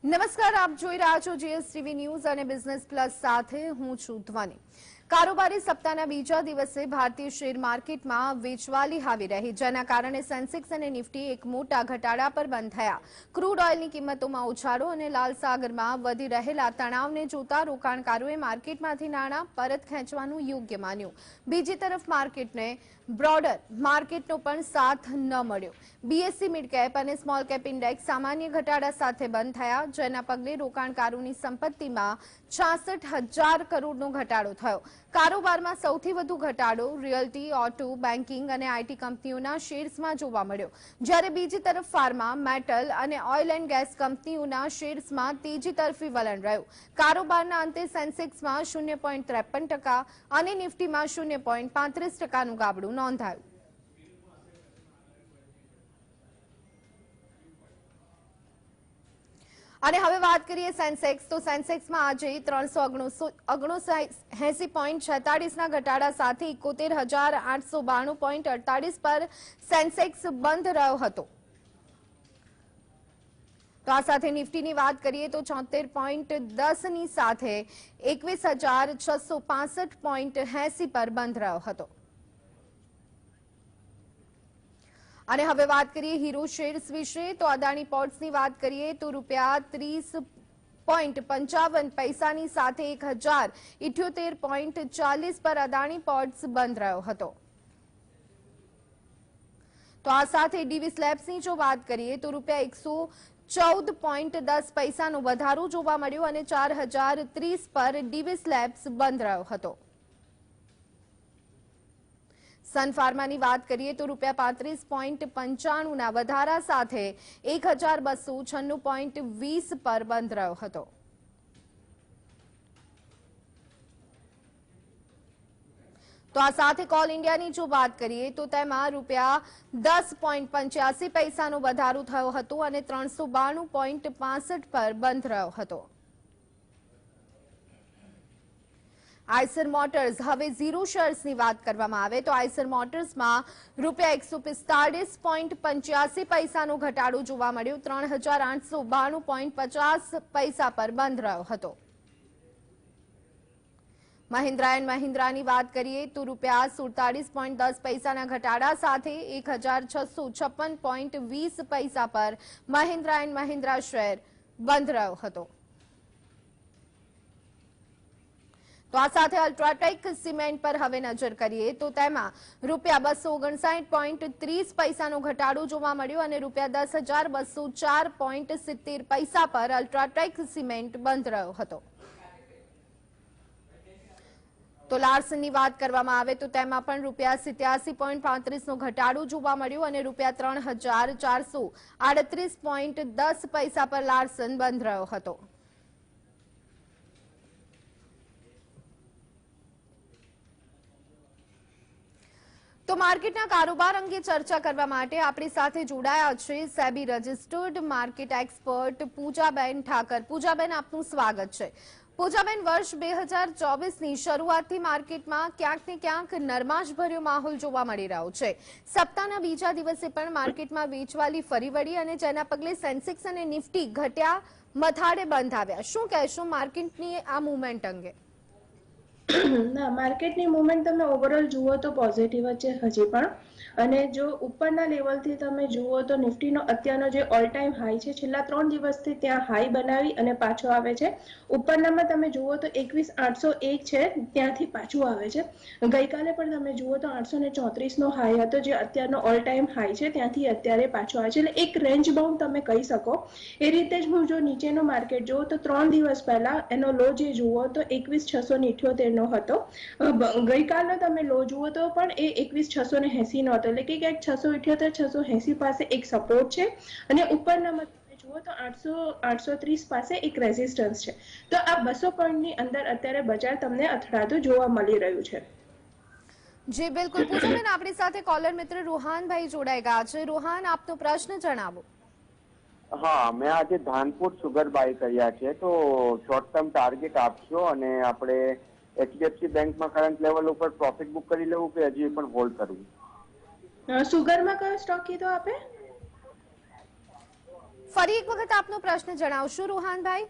નમસ્કાર, આપ જોઈ રહ્યા છો જીએસટીવી ન્યૂઝ અને બિઝનેસ પ્લસ સાથે હું છું ધ્વની। કારોબારી સપ્તાહના બીજા દિવસે ભારતીય શેર માર્કેટમાં વેચવાલી આવી રહી, જેના કારણે સેન્સેક્સ અને નિફ્ટી એક મોટા ઘટાડા પર બંધ થયા। ક્રૂડ ઓઇલની કિંમતોમાં ઉછાળો અને લાલ સાગરમાં વધી રહેલા તણાવને જોતા રોકાણકારોએ માર્કેટમાંથી નાણાં પરત ખેંચવાનું યોગ્ય માન્યું। બીજી તરફ માર્કેટને બ્રોડર માર્કેટનો પણ સાથ ન મળ્યો। બીએસસી મિડ કેપ અને સ્મોલ કેપ ઇન્ડેક્સ સામાન્ય ઘટાડા સાથે બંધ થયા, જેના પગલે રોકાણકારોની સંપત્તિમાં 66,000 કરોડનો ઘટાડો થયો। કારોબારમાં સૌથી વધુ ઘટાડો રિયલ્ટી, ઓટો, બેન્કિંગ અને આઈટી કંપનીઓના શેર્સમાં જોવા મળ્યો, જ્યારે બીજી તરફ ફાર્મા, મેટલ અને ઓઇલ એન્ડ ગેસ કંપનીઓના શેર્સમાં તેજી તરફી વલણ રહ્યું। કારોબારના અંતે સેન્સેક્સમાં 0.53% અને નિફ્ટીમાં 0.35%નું ગાબડું નોંધાયું। અને હવે વાત કરીએ સેન્સેક્સ તો સેન્સેક્સમાં આજે 379.46 પોઈન્ટના ઘટાડા સાથે 71,892 પોઈન્ટ 48 પર સેન્સેક્સ બંધ રહ્યો હતો। તો આ સાથે નિફ્ટીની વાત કરીએ તો 74.10ની સાથે 21,665 પોઈન્ટ 80 પર બંધ રહ્યો હતો। અને હવે વાત કરીએ હીરો શેર્સ વિશે તો અદાણી પોર્ટ્સની વાત કરીએ તો ₹30.55 સાથે 1,078.40 પર અદાણી પોર્ટ્સ બંધ રહ્યો હતો। તો આ સાથે ડીવીએસ લેબ્સની જો વાત કરીએ તો ₹114.10નો વધારો જોવા મળ્યો અને 4,030 પર ડીવીએસ લેબ્સ બંધ રહ્યો હતો। સન ફાર્માની વાત કરીએ તો ₹35.95ના વધારા સાથે 1,296.20 પર બંધ રહ્યો હતો। તો આ સાથે કોલ ઇન્ડિયાની જો વાત કરીએ તો તેમાં ₹10.85નો વધારો થયો હતો અને 392.65 પર બંધ રહ્યો હતો। આઈસર મોટર્સ હવે ઝીરો શેર્સની વાત કરવામાં આવે તો આઈસર મોટર્સમાં ₹145.85નો ઘટાડો જોવા મળ્યો, 3,892.50 પર બંધ રહ્યો હતો। મહિન્દ્રા એન્ડ મહિન્દ્રાની વાત કરીએ તો ₹47.10ના ઘટાડા સાથે 1,656.20 પર મહિન્દ્રા એન્ડ મહિન્દ્રા શેર બંધ રહ્યો હતો। તો આ સાથે અલ્ટ્રાટેક સિમેન્ટ પર હવે નજર કરીએ તો તેમાં ₹259.30નો ઘટાડો જોવા મળ્યો અને ₹10,204.70 પર અલ્ટ્રાટેક સિમેન્ટ બંધ રહ્યો હતો। તો લાર્સનની વાત કરવામાં આવે તો તેમાં પણ ₹87.35નો ઘટાડો જોવા મળ્યો અને ₹3,438.10 પર લાર્સન બંધ રહ્યો હતો। તો માર્કેટના કારોબાર અંગે ચર્ચા કરવા માટે આપણી સાથે જોડાયા છે SEBI registered market expert Poojaben Thakar. Poojaben, આપનું સ્વાગત છે। પૂજાબેન, વર્ષ 2024ની શરૂઆતથી માર્કેટમાં ક્યાંક ને ક્યાંક નરમાશભર્યો માહોલ જોવા મળી રહ્યો છે। સપ્તાહના બીજા દિવસે પણ માર્કેટમાં વેચવાલી ફરી વળી અને જેના પગલે સેન્સેક્સ અને નિફ્ટી ઘટ્યા મથાળે બંધ આવ્યા। શું કહેશો માર્કેટની આ મૂવમેન્ટ અંગે? ના, માર્કેટની મુવમેન્ટ તમે ઓવરઓલ જુઓ તો પોઝિટિવ જ છે હજી પણ। અને જો ઉપરના લેવલથી તમે જુઓ તો નિફ્ટીનો અત્યારનો જે ઓલ ટાઈમ હાઈ છે, છેલ્લા 3 દિવસથી ત્યાં હાઈ બનાવી અને પાછો આવે છે। ઉપરનામાં તમે જુઓ તો 21,801 છે, ત્યાંથી પાછું આવે છે। ગઈકાલે પણ તમે જુઓ તો 834નો હાઈ હતો, જે અત્યારનો ઓલ ટાઈમ હાઈ છે, ત્યાંથી અત્યારે પાછો આવે છે। એટલે એક રેન્જ બાઉન્ડ તમે કહી શકો। એ રીતે જ હું જો નીચેનું માર્કેટ જોઉં તો 3 દિવસ પહેલા એનો લો જે જુઓ તો 21,678નો હતો। ગઈકાલનો તમે લો જુઓ તો પણ એ 21,680નો હતો, એટલે કે ક્યાંક 678-680 પાસે એક સપોર્ટ છે અને ઉપરનામાં જુઓ તો 830 પાસે એક રેઝિસ્ટન્સ છે। તો આ 200 પોઈન્ટની અંદર અત્યારે બજાર તમને અથડાતું જોવા મળી રહ્યું છે। જી બિલકુલ પૂજાબેન, આપણી સાથે કોલર મિત્ર રોહાનભાઈ જોડાઈ ગયા છે। રોહાન, આપનો પ્રશ્ન જણાવો। હા, મેં આજે ધાનપુર સુગર બાય કર્યા છે, તો શોર્ટ ટર્મ ટાર્ગેટ આપશો અને આપણે એચડીએફસી બેંકમાં કરંટ લેવલ ઉપર પ્રોફિટ બુક કરી લેવું કે હજી પણ હોલ્ડ કરવું? સુગરમાં કયો સ્ટોક કીધો આપે? ફરી એક વખત આપનો પ્રશ્ન જણાવશો રોહાનભાઈ?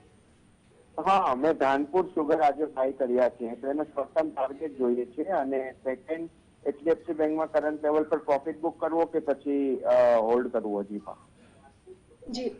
હા, મેં ધાનપુર સુગર આજે બાય કર્યા છે, તો એનો શોર્ટ ટર્મ ટાર્ગેટ જોઈએ છે. અને સેકન્ડ HDFC બેંકમાં કરંટ લેવલ પર પ્રોફિટ બુક કરવો કે પછી હોલ્ડ કરવો? હજી પણ જી,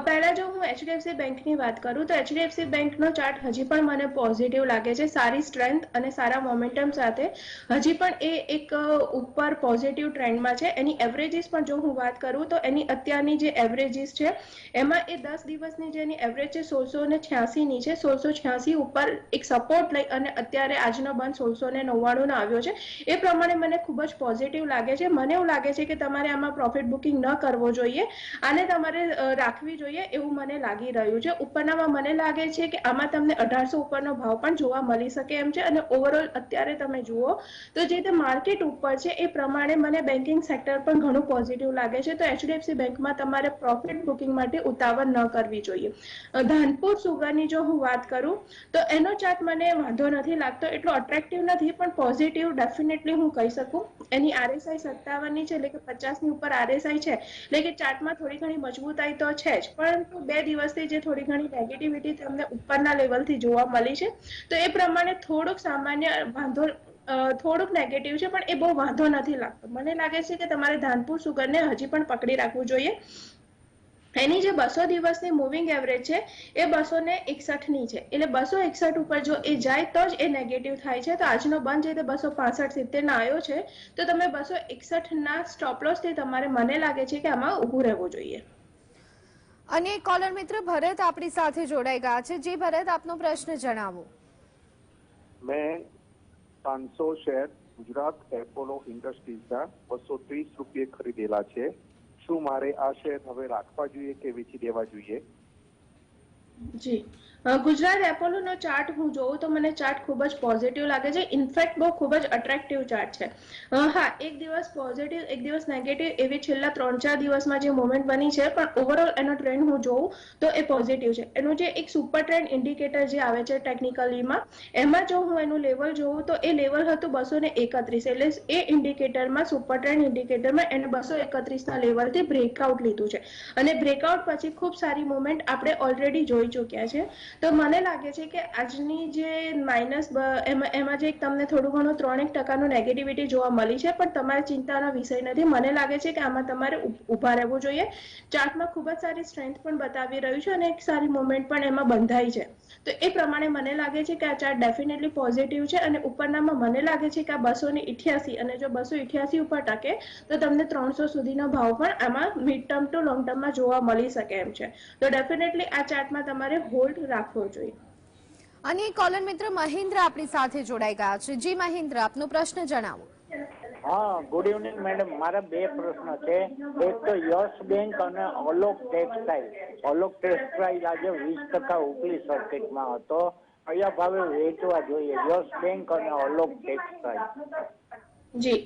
પહેલા જો હું HDFC બેંકની વાત કરું તો HDFC બેંકનો ચાર્ટ હજી પણ મને પોઝિટિવ લાગે છે, સારી સ્ટ્રેન્થ અને સારા મોમેન્ટમ સાથે હજી પણ એ એક ઉપર પોઝિટિવ ટ્રેન્ડમાં છે. એની એવરેજીસ પણ જો હું વાત કરું તો એની અત્યારની જે એવરેજીસ છે એમાં એ 10 દિવસની જે એની એવરેજ છે 1686 ની છે. 1686 ઉપર એક સપોર્ટ લઈ અને અત્યારે આજનો બંધ 1699 નો આવ્યો છે. એ પ્રમાણે મને ખૂબ જ પોઝિટિવ લાગે છે. મને એવું લાગે છે કે તમારે આમાં પ્રોફિટ બુકિંગ ન કરવો જોઈએ અને તમારે રાખવી જોઈએ એવું મને લાગી રહ્યું છે. ઉપરનામાં મને લાગે છે કે આમાં તમને 1800 ઉપરનો ભાવ પણ જોવા મળી શકે એમ છે. અને ઓવરઓલ અત્યારે તમે જુઓ તો જે તે માર્કેટ ઉપર છે એ પ્રમાણે મને બેન્કિંગ સેક્ટર પણ ઘણું પોઝિટિવ લાગે છે. તો HDFC બેંકમાં તમારે પ્રોફિટ બુકિંગ માટે ઉતાવળ ન કરવી જોઈએ. ધાનપુર સુગરની જો હું વાત કરું તો એનો ચાર્ટ મને વાંધો નથી લાગતો, એટલો અટ્રેક્ટિવ નથી પણ પોઝિટિવ ડેફિનેટલી હું કહી શકું. એની RSI 57 ની છે, એટલે કે 50 ની ઉપર RSI છે, એટલે કે ચાર્ટમાં થોડી ઘણી મજબૂતાઈ તો છે જ, પરંતુ 2 દિવસથી જે થોડી ઘણી નેગેટિવિટી તમને ઉપરના લેવલથી જોવા મળી છે તો એ પ્રમાણે થોડુંક સામાન્ય વાંધો થોડુંક નેગેટિવ છે, પણ એ બહુ વાંધો નથી લાગતો. મને લાગે છે કે તમારે ધાનપુર સુગરને હજી પણ પકડી રાખવું જોઈએ. એની જે 200 દિવસની મૂવિંગ એવરેજ છે એ 261 ની છે, એટલે 261 ઉપર જો એ જાય તો જ એ નેગેટિવ થાય છે. તો આજનો બંધ જે 265-70 ના આવ્યો છે તો તમે 261 ના સ્ટોપ લોસ થી તમારે મને લાગે છે કે આમાં ઊભું રહેવું જોઈએ. અને કોલર મિત્ર ભરત આપણી સાથે જોડાઈ ગયા છે. જે ભરત, આપનો પ્રશ્ન જણાવો. મેં 500 શેર ગુજરાત એપોલો ઇન્ડસ્ટ્રીઝના 230 રૂપિયે ખરીદેલા છે. શું મારે આ શેર હવે રાખવા જોઈએ કે વેચી દેવા જોઈએ? જી, ગુજરાત એપોલોનો ચાર્ટ હું જોઉં તો મને ચાર્ટ ખૂબ જ પોઝિટિવ લાગે છે. ઇનફેક્ટ બહુ ખૂબ જ અટ્રેક્ટિવ ચાર્ટ છે. હા, એક દિવસ પોઝિટિવ, એક દિવસ નેગેટિવ, એવી છેલ્લા 3-4 દિવસમાં જે મોમેન્ટ બની છે, પણ ઓવરઓલ એનો ટ્રેન્ડ હું જોઉં તો એ પોઝિટિવ છે. એનું જે એક સુપર ટ્રેન્ડ ઇન્ડિકેટર જે આવે છે ટેકનિકલીમાં, એમાં જો હું એનું લેવલ જોઉં તો એ લેવલ હતું 231, એટલે એ ઇન્ડિકેટરમાં, સુપર ટ્રેન્ડ ઇન્ડિકેટરમાં એને 231 ના લેવલથી બ્રેકઆઉટ લીધું છે. અને બ્રેકઆઉટ પછી ખૂબ સારી મોમેન્ટ આપણે ઓલરેડી જોઈ ચૂક્યા છે. તો મને લાગે છે કે આજની જે માઇનસ એમાં જે તમને થોડું ઘણું 3% નેગેટિવિટી જોવા મળી છે, પણ તમારે ચિંતાનો વિષય નથી. મને લાગે છે કે આમાં તમારે ઊભા રહેવું જોઈએ. ચાર્ટમાં ખૂબ જ સારી સ્ટ્રેન્થ પણ બતાવી રહ્યું છે અને એક સારી મોમેન્ટ પણ એમાં બંધાઈ છે. તો એ પ્રમાણે મને લાગે છે કે આ ચાર્ટ ડેફિનેટલી પોઝિટિવ છે. અને ઉપરનામાં મને લાગે છે કે આ 288, અને જો 288 ઉપર ટકે તો તમને 300 સુધીનો ભાવ પણ આમાં મિડ ટર્મ ટુ લોંગ ટર્મમાં જોવા મળી શકે એમ છે. તો ડેફિનેટલી આ ચાર્ટમાં તમારે હોલ્ડ રાખવો જોઈએ. અને કોલર મિત્ર મહેન્દ્ર આપણી સાથે જોડાઈ ગયા છે. જી મહેન્દ્ર, આપનો પ્રશ્ન જણાવો. હા, ગુડ ઇવનિંગ મેડમ. મારા 2 પ્રશ્ન છે. એક તો યસ બેંક અને અલોક ટેક્સટાઇલ. અલોક ટેક્સટાઇલ આજે 20% ઉપલી સર્કિટમાં હતો. કયા ભાવે વેચવા જોઈએ, યસ બેંક અને અલોક ટેક્સટાઇલ? જી,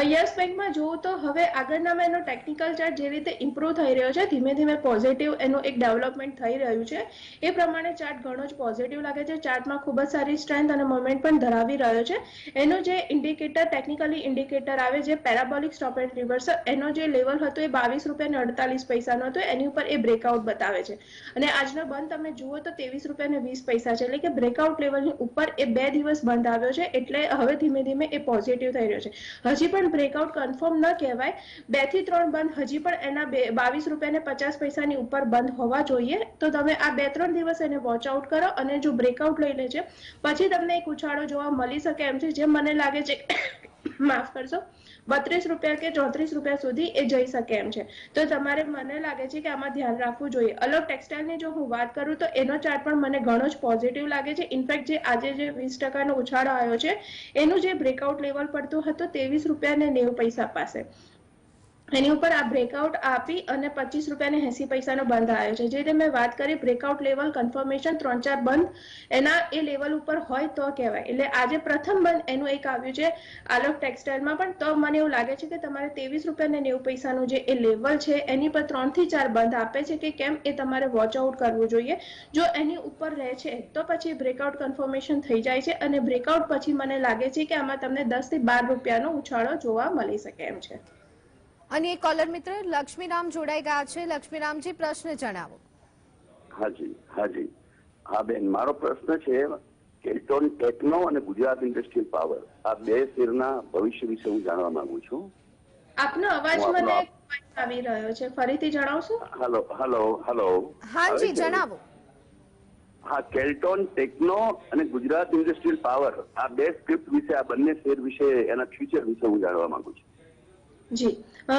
યસ બેંકમાં જોવું તો હવે આગળનામાં એનો ટેકનિકલ ચાર્ટ જે રીતે ઇમ્પ્રુવ થઈ રહ્યો છે, ધીમે ધીમે પોઝિટિવ એનું એક ડેવલપમેન્ટ થઈ રહ્યું છે. એ પ્રમાણે ચાર્ટ ઘણો જ પોઝિટિવ લાગે છે. ચાર્ટમાં ખૂબ જ સારી સ્ટ્રેન્થ અને મોમેન્ટ પણ ધરાવી રહ્યો છે. એનો જે ઇન્ડિકેટર, ટેકનિકલી ઇન્ડિકેટર આવે જે પેરાબોલિક સ્ટોપ એન્ડ રિવર્સલ, એનો જે લેવલ હતો એ 22 રૂપિયા અને 48 પૈસાનો હતો. એની ઉપર એ બ્રેકઆઉટ બતાવે છે. અને આજનો બંધ તમે જુઓ તો 23 રૂપિયા અને 20 પૈસા છે, એટલે કે બ્રેકઆઉટ લેવલની ઉપર એ 2 દિવસ બંધ આવ્યો છે. એટલે હવે ધીમે ધીમે એ પોઝિટિવ થઈ રહ્યો છે. હજી પણ બ્રેકઆઉટ કન્ફર્મ ન કહેવાય. 2 થી 3 બંધ હજી પણ એના 22 રૂપિયા અને 50 પૈસાની ઉપર બંધ હોવા જોઈએ. તો તમે આ 2-3 દિવસ એને વોચ આઉટ કરો, અને જો બ્રેકઆઉટ લઈ લે છે પછી તમને એક ઉછાળો જોવા મળી શકે એમ છે. જે મને લાગે છે માફ કરશો, 32 રૂપિયા કે 34 રૂપિયા સુધી એ જઈ શકે એમ છે. તો તમારે, મને લાગે છે કે આમાં ધ્યાન રાખવું જોઈએ. અલોક ટેક્સટાઇલની જો હું વાત કરું તો એનો ચાર્ટ પણ મને ઘણો જ પોઝિટિવ લાગે છે. ઇનફેક્ટ જે આજે જે 20% ઉછાળો આવ્યો છે એનું જે બ્રેકઆઉટ લેવલ પડતું હતું 23 રૂપિયા અને 90 પૈસા પાસે, એની ઉપર આ બ્રેકઆઉટ આપી અને 25 રૂપિયા અને 80 પૈસાનો બંધ આવ્યો છે. જે રીતે મેં વાત કરી, બ્રેકઆઉટ લેવલ કન્ફર્મેશન 3-4 બંધ એના એ લેવલ ઉપર હોય તો કહેવાય. એટલે આજે પ્રથમ બંધ એનું એક આવ્યું છે આલોક ટેક્સટાઇલમાં પણ. તો મને એવું લાગે છે કે તમારે 23 રૂપિયા અને 90 પૈસાનું જે એ લેવલ છે એની પર 3 થી 4 બંધ આપે છે કે કેમ, એ તમારે વોચ આઉટ કરવું જોઈએ. જો એની ઉપર રહે છે તો પછી બ્રેકઆઉટ કન્ફર્મેશન થઈ જાય છે, અને બ્રેકઆઉટ પછી મને લાગે છે કે આમાં તમને 10 થી 12 રૂપિયાનો ઉછાળો જોવા મળી શકે એમ છે. અને એક કોલર મિત્ર લક્ષ્મીરામ જોડાઈ ગયા છે. લક્ષ્મીરામજી, પ્રશ્ન જણાવો. હાજી હા બેન, મારો પ્રશ્ન છે કેલ્ટોન ટેકનો અને ગુજરાત ઇન્ડસ્ટ્રીયલ પાવર આ બે શેરના ભવિષ્ય વિશે હું જાણવા માંગુ છું. આપનો અવાજ મને આવી રહ્યો છે, ફરીથી જણાવશો? હલો. હાજી, જણાવો. હા, કેલ્ટોન ટેકનો અને ગુજરાત ઇન્ડસ્ટ્રીયલ પાવર આ બે સ્ક્રિપ્ટ વિશે, આ બંને શેર વિશે, એના ફ્યુચર વિશે હું જાણવા માંગુ છું. જી,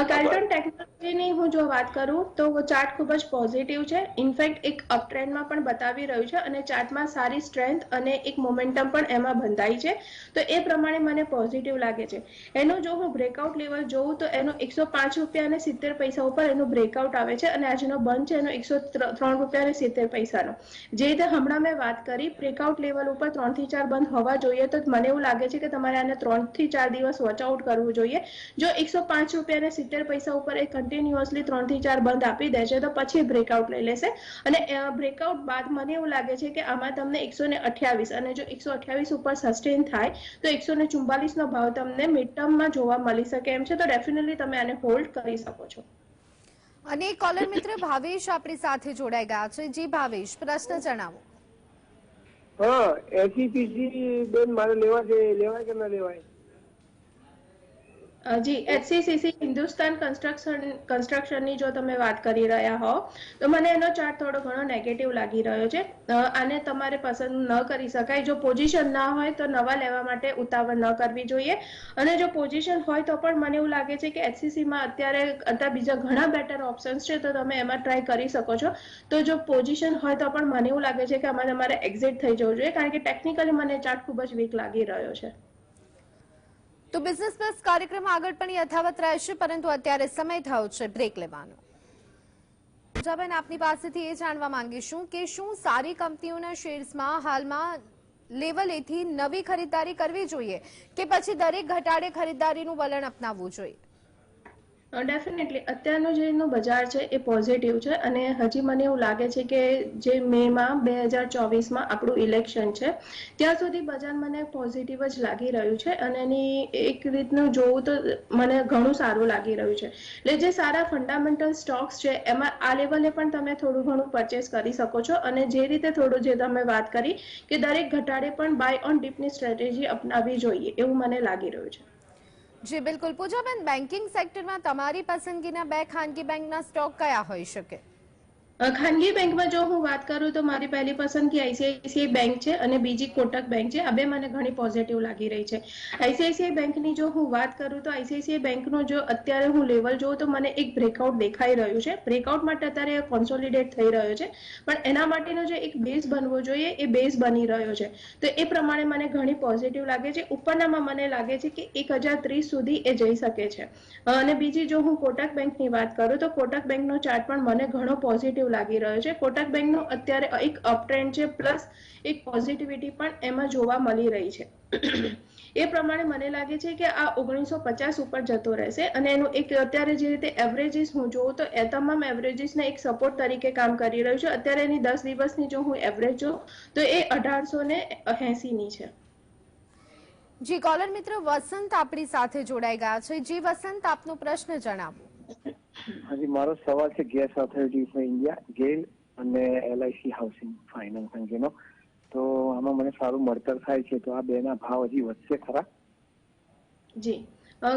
કેલ્ટોન ટેકનોલોજીની હું જો વાત કરું તો ચાર્ટ ખૂબ જ પોઝિટિવ છે. ઇનફેક્ટ એક અપટ્રેન્ડમાં પણ બતાવી રહ્યું છે અને ચાર્ટમાં સારી સ્ટ્રેન્થ અને એક મોમેન્ટમ પણ એમાં બંધાઈ છે. તો એ પ્રમાણે મને પોઝિટિવ લાગે છે. એનું જો હું બ્રેકઆઉટ લેવલ જોઉં તો એનું 105 રૂપિયા અને 70 પૈસા ઉપર એનું બ્રેકઆઉટ આવે છે અને આજનો બંધ છે એનો 103 રૂપિયા અને 70 પૈસાનો. જે રીતે હમણાં મેં વાત કરી, બ્રેકઆઉટ લેવલ ઉપર 3 થી 4 બંધ હોવા જોઈએ, તો મને એવું લાગે છે કે તમારે આને 3 થી 4 દિવસ વોચઆઉટ કરવું જોઈએ. જો 105 રૂપિયા અને 70 પૈસા ઉપર એ કન્ટિન્યુઅસલી 3 થી 4 બંધ આપી દે છે તો પછી બ્રેકઆઉટ લઈ લેશે. અને બ્રેકઆઉટ બાદ મને એવું લાગે છે કે આમાં તમને 128 અને જો 128 ઉપર સસ્ટેન થાય તો 144 નો ભાવ તમને મિડ ટર્મમાં જોવા મળી શકે એમ છે. તો ડેફિનેટલી તમે આને હોલ્ડ કરી શકો છો. અને એક કોલર મિત્ર ભાવેશ આપણી સાથે જોડાઈ ગયા છે. જી ભાવેશ, પ્રશ્ન જણાવો. હા, એચસીસીસી બેન મારે લેવાય કે ના લેવાય? જી, એચસીસીસી હિન્દુસ્તાન કન્સ્ટ્રક્શનની જો તમે વાત કરી રહ્યા હો તો મને એનો ચાર્ટ થોડો ઘણો નેગેટિવ લાગી રહ્યો છે. આને તમારે પસંદ ન કરી શકાય. જો પોઝિશન ના હોય તો નવા લેવા માટે ઉતાવળ ન કરવી જોઈએ. અને જો પોઝિશન હોય તો પણ મને એવું લાગે છે કે એચસીસીમાં અત્યારે બીજા ઘણા બેટર ઓપ્શન્સ છે, તો તમે એમાં ટ્રાય કરી શકો છો. તો જો પોઝિશન હોય તો પણ મને એવું લાગે છે કે આમાં તમારે એક્ઝિટ થઈ જવું જોઈએ, કારણ કે ટેકનિકલી મને ચાર્ટ ખૂબ જ વીક લાગી રહ્યો છે. તો બિઝનેસ પ્લસ કાર્યક્રમ આગળ પણ યથાવત રહેશે, પરંતુ અત્યારે સમય થયો છે બ્રેક લેવાનો. પૂજાબેન, આપની પાસેથી એ જાણવા માંગીશું કે શું સારી કંપનીઓના શેર્સમાં હાલમાં લેવલ એથી નવી ખરીદારી કરવી જોઈએ કે પછી દરેક ઘટાડે ખરીદારીનું વલણ અપનાવવું જોઈએ? ડેફિનેટલી અત્યારનું જે એનું બજાર છે એ પોઝિટિવ છે અને હજી મને એવું લાગે છે કે જે મેમાં 2024માં આપણું ઇલેક્શન છે ત્યાં સુધી બજાર મને પોઝિટિવ જ લાગી રહ્યું છે. અને એની એક રીતનું જોવું તો મને ઘણું સારું લાગી રહ્યું છે. એટલે જે સારા ફંડામેન્ટલ સ્ટોક્સ છે એમાં આ લેવલે પણ તમે થોડું ઘણું પરચેસ કરી શકો છો. અને જે રીતે થોડું જે તમે વાત કરી કે દરેક ઘટાડે પણ બાય ઓન ડીપની સ્ટ્રેટેજી અપનાવવી જોઈએ એવું મને લાગી રહ્યું છે. જી બિલકુલ. પૂજાબેન, બેન્કિંગ સેક્ટરમાં તમારી પસંદગીના બે ખાનગી બેંકના સ્ટોક કયા હોઈ શકે? ખાનગી બેંકમાં જો હું વાત કરું તો મારી પહેલી પસંદગી આઈસીઆઈસીઆઈ બેંક છે અને બીજી કોટક બેંક છે. આ બે મને ઘણી પોઝિટિવ લાગી રહી છે. આઈસીઆઈસીઆઈ બેંકની જો હું વાત કરું તો આઈસીઆઈસીઆઈ બેંકનો જો અત્યારે હું લેવલ જોઉં તો મને એક બ્રેકઆઉટ દેખાઈ રહ્યું છે. બ્રેકઆઉટ માટે અત્યારે કોન્સોલિડેટ થઈ રહ્યો છે, પણ એના માટેનો જે એક બેઝ બનવો જોઈએ એ બેઝ બની રહ્યો છે. તો એ પ્રમાણે મને ઘણી પોઝિટિવ લાગે છે. ઉપરનામાં મને લાગે છે કે 1030 સુધી એ જઈ શકે છે. અને બીજી જો હું કોટક બેંકની વાત કરું તો કોટક બેંકનો ચાર્ટ પણ મને ઘણો પોઝિટિવ લાગી રહ્યો છે. કોટક બેંકનો અત્યારે એક અપટ્રેન્ડ છે, પ્લસ એક પોઝિટિવિટી પણ એમાં જોવા મળી રહી છે. એ પ્રમાણે મને લાગે છે કે આ 1950 ઉપર જતો રહેશે. અને એનું એક અત્યારે જે રીતે એવરેજીસ હું જોઉં તો એ તમામ એવરેજીસને એક સપોર્ટ તરીકે કામ કરી રહ્યું છે. અત્યારે એની 10 દિવસની જો હું એવરેજ જોઉં તો એ 1880 ની છે. જી, કોલર મિત્ર વસંત આપણી સાથે જોડાઈ ગયા છે. જી વસંત, આપનો પ્રશ્ન જણાવો. હાજી, મારો સવાલ છે ગેસ ઓથોરિટી ઓફ ઇન્ડિયા, ગેલ અને એલઆઈસી હાઉસિંગ ફાઇનાન્સ અંગેનો. તો આમાં મને સારું મળતર થાય છે, તો આ બેના ભાવ હજી વધશે ખરા? જી,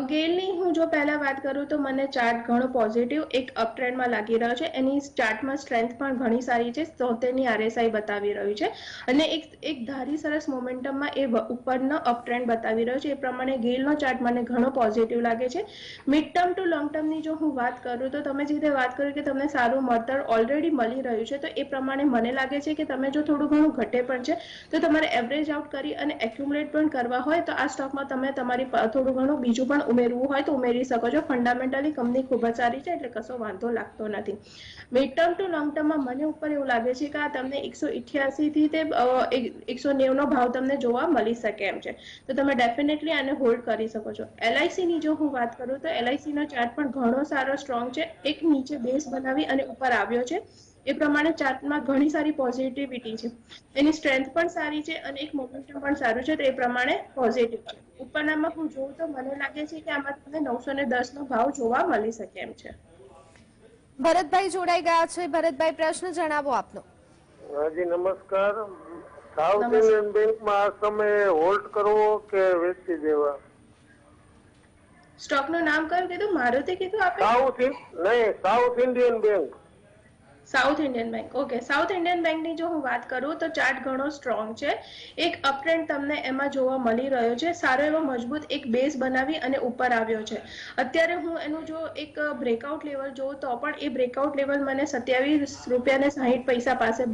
ગેલની હું જો પહેલા વાત કરું તો મને ચાર્ટ ઘણો પોઝિટિવ એક અપટ્રેન્ડમાં લાગી રહ્યો છે. એની ચાર્ટમાં સ્ટ્રેન્થ પણ ઘણી સારી છે. 73ની આરએસઆઈ બતાવી રહ્યું છે અને એક ધારી સરસ મોમેન્ટમમાં એ ઉપરનો અપટ્રેન્ડ બતાવી રહ્યો છે. એ પ્રમાણે ગેલનો ચાર્ટ મને ઘણો પોઝિટિવ લાગે છે. મિડ ટર્મ ટુ લોંગ ટર્મની જો હું વાત કરું તો તમે જે રીતે વાત કરી કે તમને સારું મળતર ઓલરેડી મળી રહ્યું છે, તો એ પ્રમાણે મને લાગે છે કે તમે જો થોડું ઘણું ઘટે પણ છે તો તમારે એવરેજ આઉટ કરી અને એક્યુમ્યુલેટ પણ કરવા હોય તો આ સ્ટોકમાં તમે તમારી થોડું ઘણું બીજું પણ ઉમેરવું હોય તો ઉમેરી શકો છો. ફંડામેન્ટલી કંપની ખૂબ જ સારી છે, એટલે કશો વાંધો લાગતો નથી. મિડ ટર્મ ટુ લોંગ ટર્મમાં મને ઉપર એવું લાગે છે કે આ તમને 188 થી તે 190 નો ભાવ તમને જોવા મળી શકે એમ છે. તો તમે ડેફિનેટલી આને હોલ્ડ કરી શકો છો. એલઆઈસી ની જો હું વાત કરું તો એલઆઈસી નો ચાર્ટ પણ ઘણો સારો સ્ટ્રોંગ છે. એક નીચે બેઝ બનાવી અને ઉપર આવ્યો છે. એ પ્રમાણે ચાર્ટમાં ઘણી સારી પોઝિટિવિટી છે, એની સ્ટ્રેન્થ પણ સારી છે અને એક મોમેન્ટમ પણ સારું છે, તો એ પ્રમાણે પોઝિટિવ છે. ઉપરનામાં હું જોઉં તો મને લાગે છે કે આમાં તમને 910 નો ભાવ જોવા મળી શકે એમ છે. ભરતભાઈ જોડાઈ ગયા છે. ભરતભાઈ, પ્રશ્ન જણાવો આપનો. હાજી નમસ્કાર. સાઉથ ઇન્ડિયન બેંકમાં આ સમયે હોલ્ડ કરવો કે વેચી દેવા? સ્ટોકનું નામ કયું કીધું? મારુતિ કીધું આપે? South Indian bank. South Indian bank. Okay, south Indian બેંકની જો હું વાત કરું તો ચાર્ટ ઘણો સ્ટ્રોંગ છે. એક અપટ્રેન્ડ તમને એમાં જોવા મળી રહ્યો છે. સારો એવો મજબૂત એક બેઝ બનાવી અને ઉપર આવ્યો છે. અત્યારે હું એનું જો એક બ્રેકઆઉટ લેવલ જોઉં તો પણ એ બ્રેકઆઉટ લેવલ મને 27 રૂપિયા ને 60 પૈસા પાસે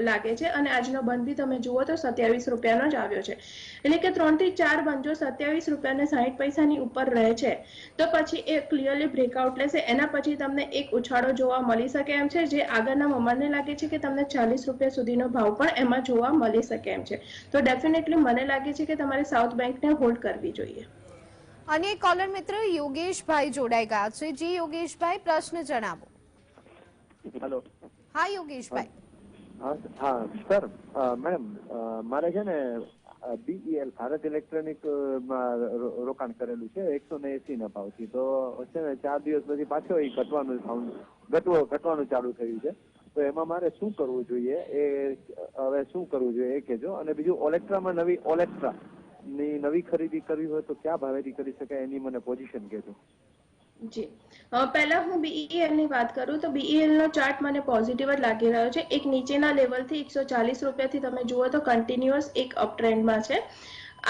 લાગે છે અને આજનો બંધ બી તમે જુઓ તો 27 રૂપિયાનો જ આવ્યો છે. એટલે કે 3 થી 4 બંધ જો 27 રૂપિયા ને 60 પૈસાની ઉપર રહે છે તો પછી એ ક્લિયરલી બ્રેકઆઉટ લેશે. એના પછી તમને એક ઉછાળો જોવા મળી શકે એમ છે, જે આગળના મોમેન્ટને લાગે છે કે તમને 40 રૂપિયા સુધીનો ભાવ પણ એમાં જોવા મળી શકે એમ છે. તો ડેફિનેટલી મને લાગે છે કે તમારે સાઉથ બેંકને હોલ્ડ કરવી જોઈએ. અને કોલર મિત્ર યોગેશભાઈ જોડાઈ ગયા છે. જી યોગેશભાઈ, પ્રશ્ન જણાવો. હેલો. હા યોગેશભાઈ. હા સર, મેડમ મારે છે ને BEL ભારત ઇલેક્ટ્રોનિક માં રોકાણ કરેલું છે 180 ના ભાવથી. તો છે ને 4 દિવસ પછી પાછો એ ઘટવાનું ચાલુ થયું છે. તો એમાં મારે શું કરવું જોઈએ, એ હવે શું કરવું જોઈએ એ કહેજો. અને બીજું ઓલેક્ટ્રામાં ઓલેક્ટ્રા ની નવી ખરીદી કરવી હોય તો ક્યાં ભાવેથી કરી શકાય એની મને પોઝિશન કહેજો. જી, પહેલા હું BEL ની વાત કરું તો BEL નો ચાર્ટ મને પોઝિટિવ જ લાગી રહ્યો છે. એક નીચેના લેવલથી 140 રૂપિયાથી તમે જુઓ તો કન્ટિન્યુઅસ એક અપ ટ્રેન્ડમાં છે.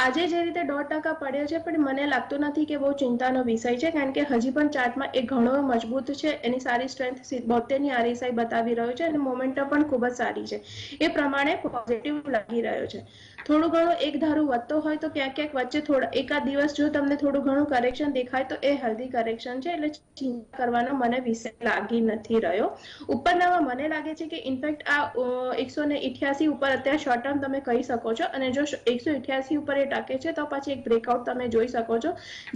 આજે જે રીતે 1.5% પડ્યો છે, પણ મને લાગતું નથી કે બહુ ચિંતાનો વિષય છે, કારણ કે હજી પણ ચાર્ટમાં એ ઘણો મજબૂત છે. એની સારી સ્ટ્રેન્થ 72 ની RSI બતાવી રહ્યો છે અને મોમેન્ટમ પણ ખૂબ જ સારી છે. એ પ્રમાણે પોઝિટિવ લાગી રહ્યો છે. થોડું ઘણું એક ધારું વધતો હોય તો ક્યાંક વચ્ચે એકાદ દિવસ જો તમને થોડું ઘણું કરેક્શન દેખાય તો એ હેલ્ધી કરેક્શન છે, એટલે ચિંતા કરવાનો મને વિષય લાગી નથી રહ્યો. ઉપરનામાં મને લાગે છે કે ઇનફેક્ટ આ 188 ઉપર અત્યારે શોર્ટ ટર્મ તમે કહી શકો છો, અને જો 188 ઉપર એ ટકે છે તો પછી એક બ્રેકઆઉટ તમે જોઈ શકો છો,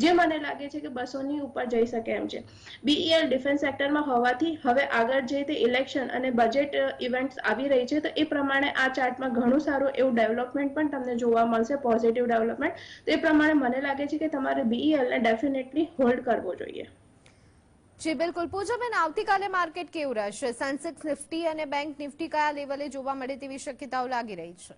જે મને લાગે છે કે 200 ની ઉપર જઈ શકે એમ છે. BEL ડિફેન્સ સેક્ટરમાં હોવાથી હવે આગળ જે તે ઇલેક્શન અને બજેટ ઇવેન્ટ્સ આવી રહી છે, તો એ પ્રમાણે આ ચાર્ટમાં ઘણું સારું એવું ડેવલપમેન્ટ પણ તમને જોવા મળશે, પોઝિટિવ ડેવલપમેન્ટ. તો એ પ્રમાણે મને લાગે છે કે તમારે BEL ને ડેફિનેટલી હોલ્ડ કરવો જોઈએ. જી બિલકુલ. પૂજાબેન, આવતીકાલે માર્કેટ કેવું રહેશે? સેન્સેક્સ, નિફ્ટી અને બેંક નિફ્ટી કયા લેવલે જોવા મળે તેવી શક્યતાઓ લાગી રહી છે?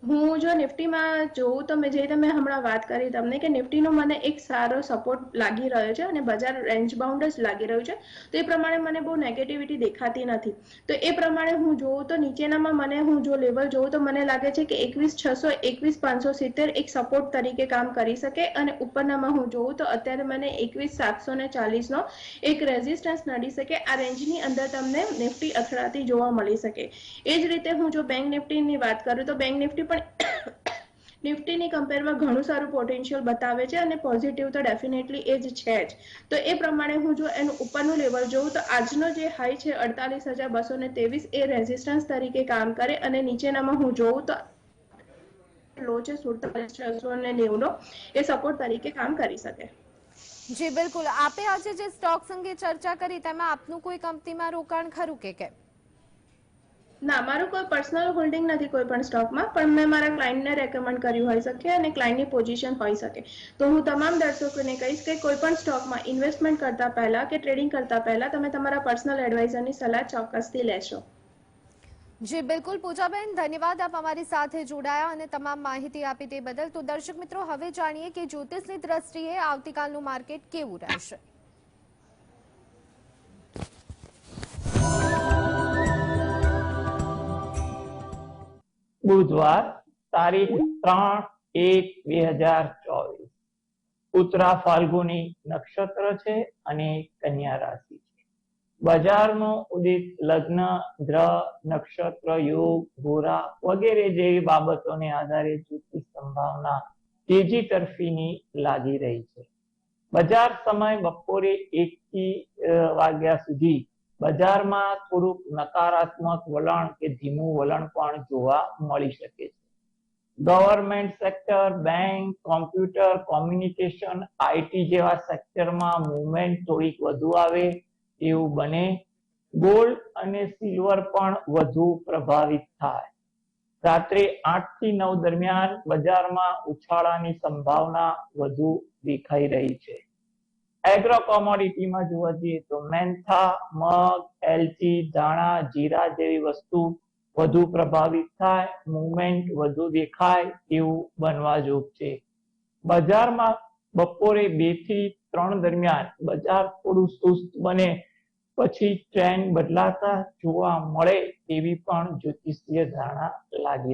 હું જો નિફ્ટીમાં જોઉં તો જે તમે હમણાં વાત કરી તમને કે નિફ્ટીનો મને એક સારો સપોર્ટ લાગી રહ્યો છે અને બજાર રેન્જ બાઉન્ડ જ લાગી રહ્યું છે, તો એ પ્રમાણે મને બહુ નેગેટિવિટી દેખાતી નથી. તો એ પ્રમાણે હું જોઉં તો નીચેનામાં હું જો લેવલ જોઉં તો મને લાગે છે કે 21,600 21,570 એક સપોર્ટ તરીકે કામ કરી શકે, અને ઉપરનામાં હું જોઉં તો અત્યારે મને 21,740 નો એક રેઝિસ્ટન્સ નડી શકે. આ રેન્જની અંદર તમને નિફ્ટી અથડાતી જોવા મળી શકે. એ જ રીતે હું જો બેંક નિફ્ટીની વાત કરું તો બેંક નિફ્ટી નિફ્ટીની કમ્પેરમાં ઘણું સારું પોટેન્શિયલ બતાવે છે અને પોઝિટિવ તો ડેફિનેટલી એ જ છે જ. તો એ પ્રમાણે હું જો એનું ઉપરનું લેવલ જોઉં તો આજનો જે હાઈ છે 48,223 એ રેઝિસ્ટન્સ તરીકે કામ કરે, અને નીચેનામાં હું જોઉં તો લો છે 47,690 નો એ સપોર્ટ તરીકે કામ કરી શકે. જી બિલકુલ. આપે આજે જે સ્ટોક્સ અંગે ચર્ચા કરી તેમાં આપનું કોઈ કંપનીમાં રોકાણ ખરું કે કેમ? ના, મારું કોઈ પર્સનલ હોલ્ડિંગ નથી કોઈ પણ સ્ટોકમાં, પણ મેં મારા ક્લાયન્ટને રેકમેન્ડ કર્યું હોઈ શકે અને ક્લાયન્ટની પોઝિશન હોઈ શકે. તો હું તમામ દર્શકોને કહીશ કે કોઈ પણ સ્ટોકમાં ઇન્વેસ્ટમેન્ટ કરતા પહેલા કે ટ્રેડિંગ કરતા પહેલા તમે તમારા પર્સનલ એડવાઇઝરની સલાહ ચોક્કસથી લેશો. જી બિલકુલ. પૂજાબેન, ધન્યવાદ આપ અમારી સાથે જોડાયા અને તમામ માહિતી આપી તે બદલ. તો દર્શક મિત્રો, હવે જાણીએ કે જ્યોતિષની દ્રષ્ટિએ આવતીકાલનું માર્કેટ કેવું રહેશે. બુધવાર તારીખ 3/1/2024 ઉત્તરા ફાલ્ગુની નક્ષત્ર છે અને કન્યા રાશિ છે. બજારનો ઉદિત લગ્ન, ગ્રહ, નક્ષત્ર, યોગ, હોરા વગેરે જેવી બાબતોને આધારે જ્યોતિષ સંભાવના તેજી તરફીની લાગી રહી છે. બજાર સમય બપોરે 1 વાગ્યા સુધી બજારમાં થોડુંક નકારાત્મક વલણ કે ધીમું વલણ પણ જોવા મળી શકે છે. Government sector, bank, computer, communication, IT જેવા સેક્ટરમાં મૂવમેન્ટ થોડીક વધુ આવે એવું બને. ગોલ્ડ અને સિલ્વર પણ વધુ પ્રભાવિત થાય. રાત્રે 8 થી 9 દરમિયાન બજારમાં ઉછાળાની સંભાવના વધુ દેખાઈ રહી છે. એગ્રો કોમોડિટીમાં જોવા જઈએ તો મેન્થા, મગ, એલચી, ધાણા, જીરા જેવી વસ્તુ વધુ પ્રભાવિત થાય, મુવમેન્ટ વધુ દેખાય તેવું બનવા જોગ છે. બજારમાં બપોરે 2 થી 3 દરમિયાન બજાર થોડું સુસ્ત બને પછી ટ્રેન્ડ બદલાતા જોવા મળે તેવી પણ જ્યોતિષીય ધારણા લાગી